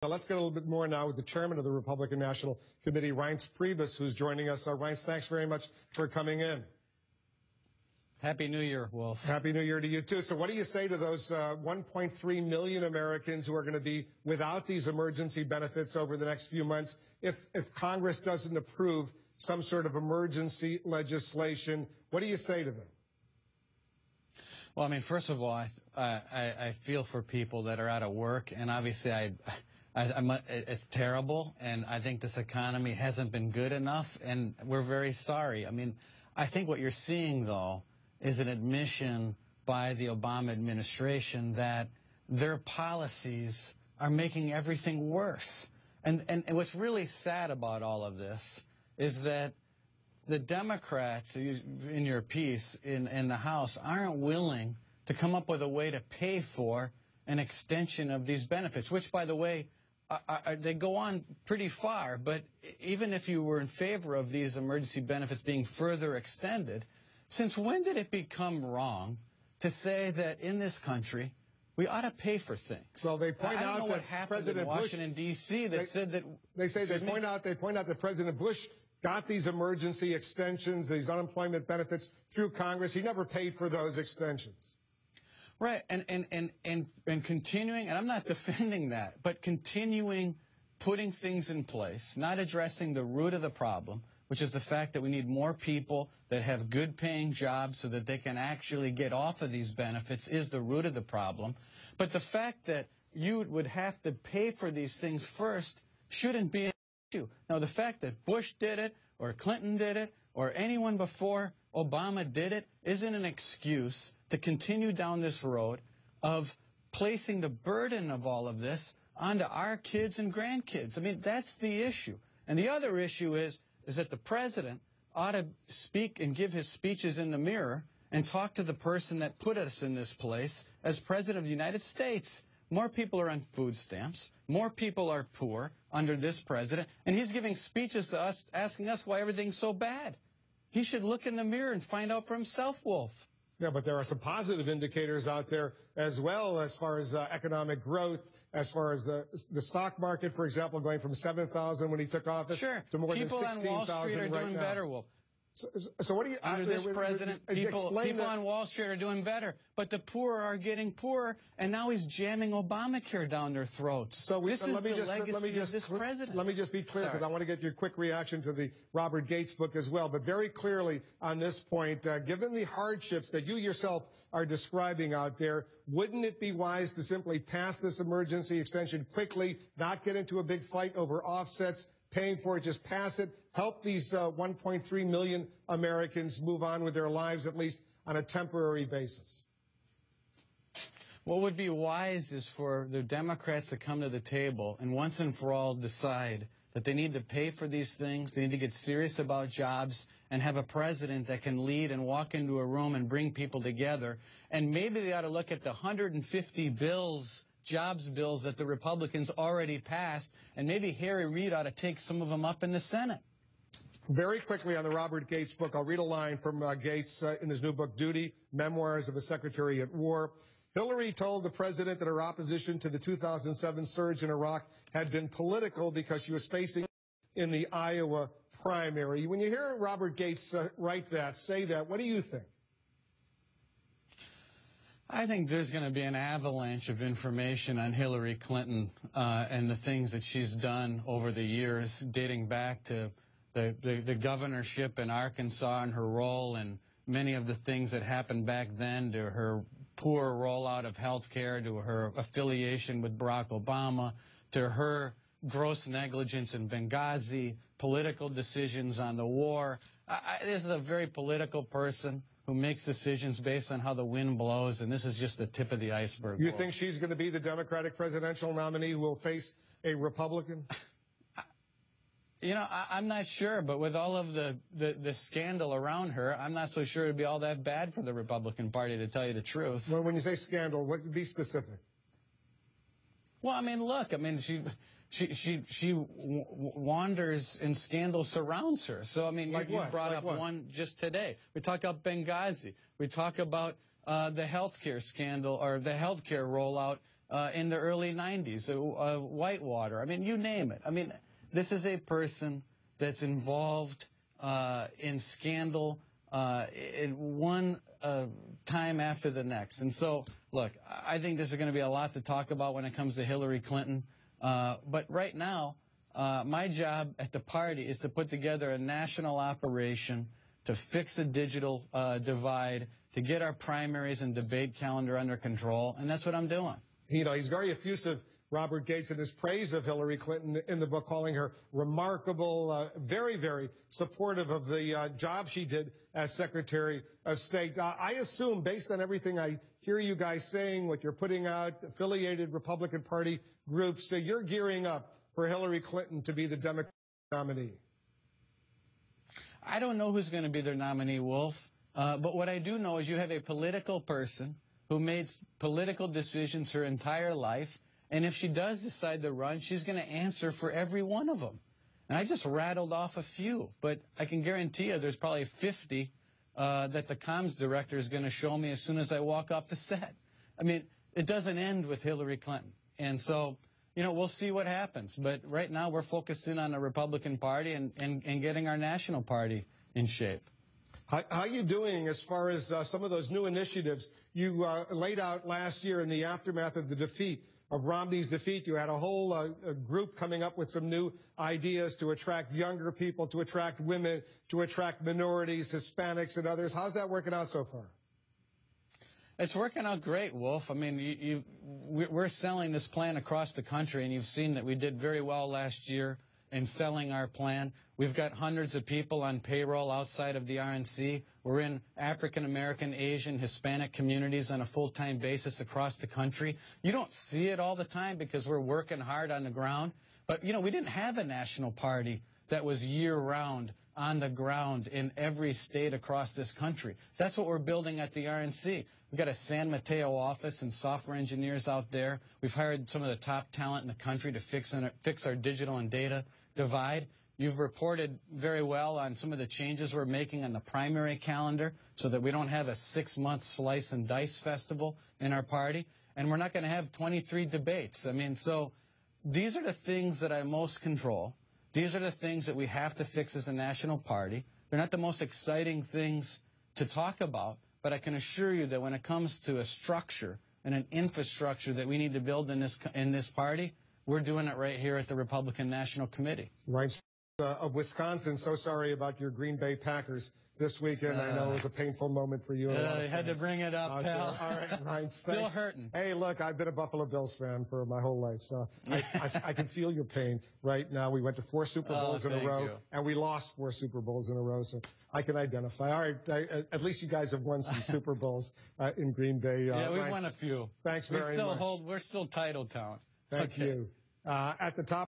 Now, let's get a little bit more now with the chairman of the Republican National Committee, Reince Priebus, who's joining us. Reince, thanks very much for coming in. Happy New Year, Wolf. Happy New Year to you, too. So what do you say to those 1.3 million Americans who are going to be without these emergency benefits over the next few months if Congress doesn't approve some sort of emergency legislation? What do you say to them? Well, I mean, first of all, I feel for people that are out of work, and obviously it's terrible, and I think this economy hasn't been good enough, and we're very sorry. I mean, I think what you're seeing, though, is an admission by the Obama administration that their policies are making everything worse. And what's really sad about all of this is that the Democrats, in your piece in the House, aren't willing to come up with a way to pay for an extension of these benefits, which, by the way, they go on pretty far. But even if you were in favor of these emergency benefits being further extended, since when did it become wrong to say that in this country we ought to pay for things? Well, they point out that President Bush, Washington, D.C., that said that... They point out that President Bush got these emergency extensions, these unemployment benefits through Congress. He never paid for those extensions. Right, and continuing, and I'm not defending that, but continuing putting things in place, not addressing the root of the problem, which is the fact that we need more people that have good-paying jobs so that they can actually get off of these benefits is the root of the problem. But the fact that you would have to pay for these things first shouldn't be an issue. Now, the fact that Bush did it, or Clinton did it, or anyone before Obama did it, isn't an excuse to continue down this road of placing the burden of all of this onto our kids and grandkids. I mean, that's the issue. And the other issue is that the president ought to speak and give his speeches in the mirror and talk to the person that put us in this place as president of the United States. More people are on food stamps. More people are poor under this president. And he's giving speeches to us, asking us why everything's so bad. He should look in the mirror and find out for himself, Wolf. Yeah, but there are some positive indicators out there as well as far as economic growth, as far as the stock market, for example, going from 7,000 when he took office to more than 16,000 right now. People on Wall Street are doing better, Wolf. So what do you... Under this president, people on Wall Street are doing better, but the poor are getting poorer, and now he's jamming Obamacare down their throats. So this is the legacy of this president. Let me just be clear, because I want to get your quick reaction to the Robert Gates book as well. But very clearly on this point, given the hardships that you yourself are describing out there, wouldn't it be wise to simply pass this emergency extension quickly, not get into a big fight over offsets, paying for it, just pass it, help these 1.3 million Americans move on with their lives, at least on a temporary basis? What would be wise is for the Democrats to come to the table and once and for all decide that they need to pay for these things, they need to get serious about jobs, and have a president that can lead and walk into a room and bring people together. And maybe they ought to look at the 150 jobs bills that the Republicans already passed, and maybe Harry Reid ought to take some of them up in the Senate. Very quickly on the Robert Gates book, I'll read a line from Gates in his new book, Duty, Memoirs of a Secretary at War. Hillary told the president that her opposition to the 2007 surge in Iraq had been political because she was facing in the Iowa primary. When you hear Robert Gates say that, what do you think? I think there's going to be an avalanche of information on Hillary Clinton and the things that she's done over the years, dating back to the governorship in Arkansas and her role and many of the things that happened back then, to her poor rollout of health care, to her affiliation with Barack Obama, to her gross negligence in Benghazi, political decisions on the war. This is a very political person who makes decisions based on how the wind blows, and this is just the tip of the iceberg. You think she's going to be the Democratic presidential nominee who will face a Republican? You know, I'm not sure, but with all of the scandal around her, I'm not so sure it'd be all that bad for the Republican Party, to tell you the truth. Well, when you say scandal, what would be specific? Well, I mean, look, I mean, she wanders and scandal surrounds her. So, I mean, you brought up one just today. We talk about Benghazi. We talk about the healthcare scandal, or the healthcare rollout in the early 90s, Whitewater. I mean, you name it. I mean, this is a person that's involved in scandal in one time after the next. And so, look, I think this is going to be a lot to talk about when it comes to Hillary Clinton. But right now, my job at the party is to put together a national operation to fix the digital divide, to get our primaries and debate calendar under control, and that's what I'm doing. You know, he's very effusive, Robert Gates, in his praise of Hillary Clinton in the book, calling her remarkable, very, very supportive of the job she did as Secretary of State. I assume, based on everything I hear you guys saying, what you're putting out, affiliated Republican Party groups, you're gearing up for Hillary Clinton to be the Democratic nominee. I don't know who's going to be their nominee, Wolf. But what I do know is you have a political person who made political decisions her entire life, and if she does decide to run, she's going to answer for every one of them. And I just rattled off a few, but I can guarantee you there's probably 50 that the comms director is going to show me as soon as I walk off the set. I mean, it doesn't end with Hillary Clinton. And so, you know, we'll see what happens. But right now we're focused in on the Republican Party and getting our national party in shape. How are you doing as far as some of those new initiatives you laid out last year in the aftermath of the defeat, of Romney's defeat? You had a whole group coming up with some new ideas to attract younger people, to attract women, to attract minorities, Hispanics, and others. How's that working out so far? It's working out great, Wolf. I mean, we're selling this plan across the country, and you've seen that we did very well last year in selling our plan. We've got hundreds of people on payroll outside of the RNC. We're in African American, Asian, Hispanic communities on a full-time basis across the country. You don't see it all the time because we're working hard on the ground. But, you know, we didn't have a national party that was year-round on the ground in every state across this country. That's what we're building at the RNC. We've got a San Mateo office and software engineers out there. We've hired some of the top talent in the country to fix our digital and data divide. You've reported very well on some of the changes we're making on the primary calendar so that we don't have a 6-month slice and dice festival in our party. And we're not going to have 23 debates. I mean, so these are the things that I most control. These are the things that we have to fix as a national party. They're not the most exciting things to talk about, but I can assure you that when it comes to a structure and an infrastructure that we need to build in this party, we're doing it right here at the Republican National Committee. Reince of Wisconsin, so sorry about your Green Bay Packers this weekend. I know it was a painful moment for you. I had to bring it up, pal. All right, Reince, Still hurting. Hey, look, I've been a Buffalo Bills fan for my whole life, so I can feel your pain right now. We went to 4 Super Bowls in a row, and we lost 4 Super Bowls in a row, so I can identify. All right, at least you guys have won some Super Bowls in Green Bay. Yeah, we've won a few. Thanks very much. We're still title town. Thank you. At the top.